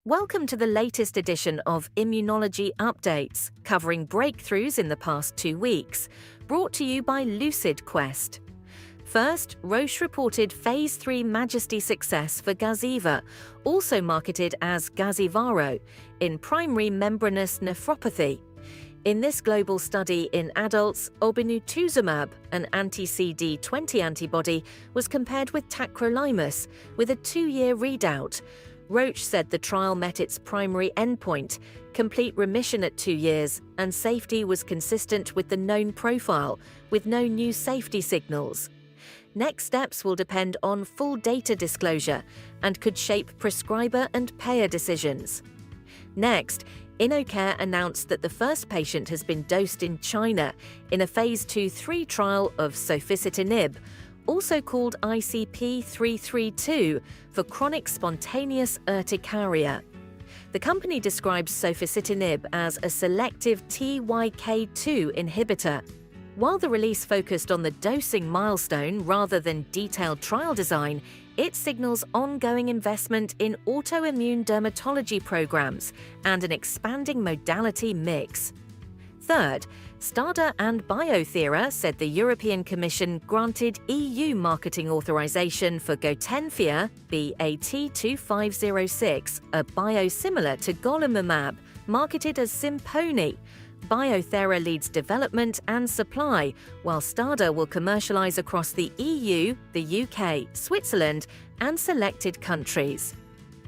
Welcome to the latest edition of Immunology Updates, covering breakthroughs in the past 2 weeks, brought to you by Lucid Quest. First, Roche reported Phase 3 Majesty success for Gazyva, also marketed as Gazyvaro, in primary membranous nephropathy. In this global study in adults, obinutuzumab, an anti-CD20 antibody, was compared with tacrolimus, with a 2-year readout. Roche said the trial met its primary endpoint, complete remission at 2 years, and safety was consistent with the known profile, with no new safety signals. Next steps will depend on full data disclosure and could shape prescriber and payer decisions. Next, InnoCare announced that the first patient has been dosed in China in a Phase 2/3 trial of soficitinib, also called ICP-332, for chronic spontaneous urticaria. The company describes soficitinib as a selective TYK2 inhibitor. While the release focused on the dosing milestone rather than detailed trial design, it signals ongoing investment in autoimmune dermatology programs and an expanding modality mix. Third, STADA and Bio-Thera said the European Commission granted EU marketing authorization for Gotenfia, BAT2506, a biosimilar to golimumab, marketed as Simponi. Bio-Thera leads development and supply, while STADA will commercialize across the EU, the UK, Switzerland, and selected countries.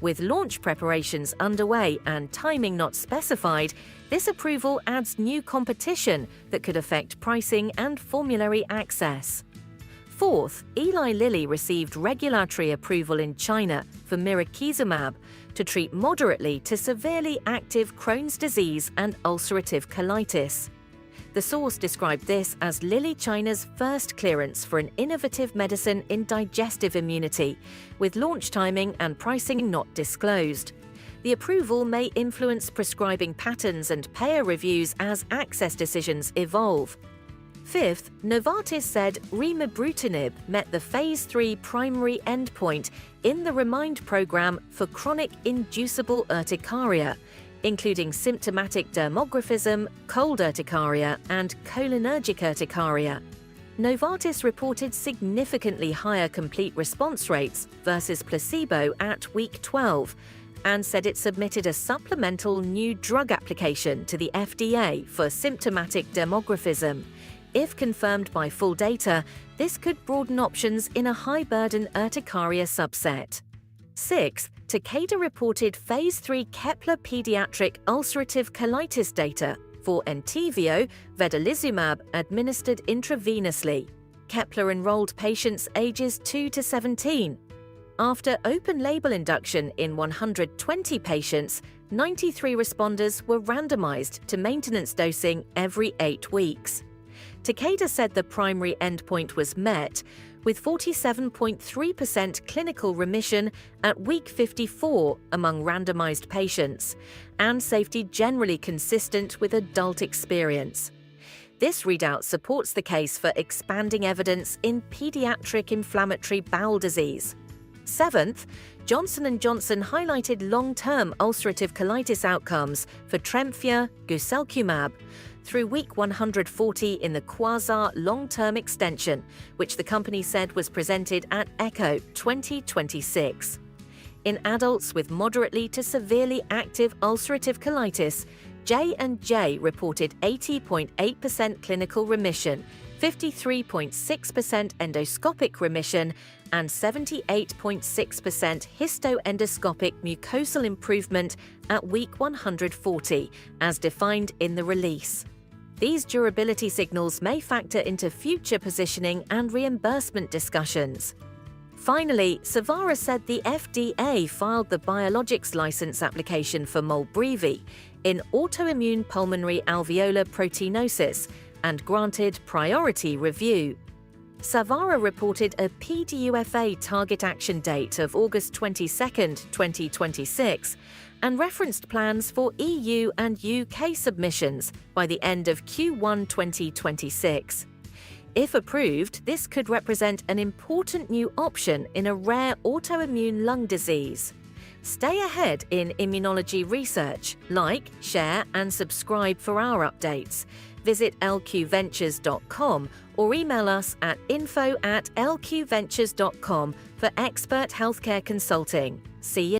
With launch preparations underway and timing not specified, this approval adds new competition that could affect pricing and formulary access. Fourth, Eli Lilly received regulatory approval in China for mirikizumab to treat moderately to severely active Crohn's disease and ulcerative colitis. The source described this as Lilly China's first clearance for an innovative medicine in digestive immunity, with launch timing and pricing not disclosed. The approval may influence prescribing patterns and payer reviews as access decisions evolve. Fifth, Novartis said remibrutinib met the Phase 3 primary endpoint in the REMIND program for chronic inducible urticaria, including symptomatic dermographism, cold urticaria, and cholinergic urticaria. Novartis reported significantly higher complete response rates versus placebo at week 12 and said it submitted a supplemental new drug application to the FDA for symptomatic dermographism. If confirmed by full data, this could broaden options in a high-burden urticaria subset. Sixth, Takeda reported Phase 3 Kepler pediatric ulcerative colitis data for ENTYVIO, vedolizumab, administered intravenously. Kepler enrolled patients ages 2 to 17. After open-label induction in 120 patients, 93 responders were randomized to maintenance dosing every 8 weeks. Takeda said the primary endpoint was met, with 47.3% clinical remission at week 54 among randomized patients, and safety generally consistent with adult experience. This readout supports the case for expanding evidence in pediatric inflammatory bowel disease. Seventh, Johnson & Johnson highlighted long-term ulcerative colitis outcomes for Tremfya, guselkumab, through week 140 in the Quasar long-term extension, which the company said was presented at ECHO 2026. In adults with moderately to severely active ulcerative colitis, J&J reported 80.8% clinical remission, 53.6% endoscopic remission, and 78.6% histoendoscopic mucosal improvement at week 140, as defined in the release. These durability signals may factor into future positioning and reimbursement discussions. Finally, Savara said the FDA filed the biologics license application for MOLBREEVI in autoimmune pulmonary alveolar proteinosis and granted priority review. Savara reported a PDUFA target action date of August 22, 2026, and referenced plans for EU and UK submissions by the end of Q1 2026. If approved, this could represent an important new option in a rare autoimmune lung disease. Stay ahead in immunology research. Like, share, and subscribe for our updates. Visit lqventures.com or email us at info@lqventures.com for expert healthcare consulting. See you.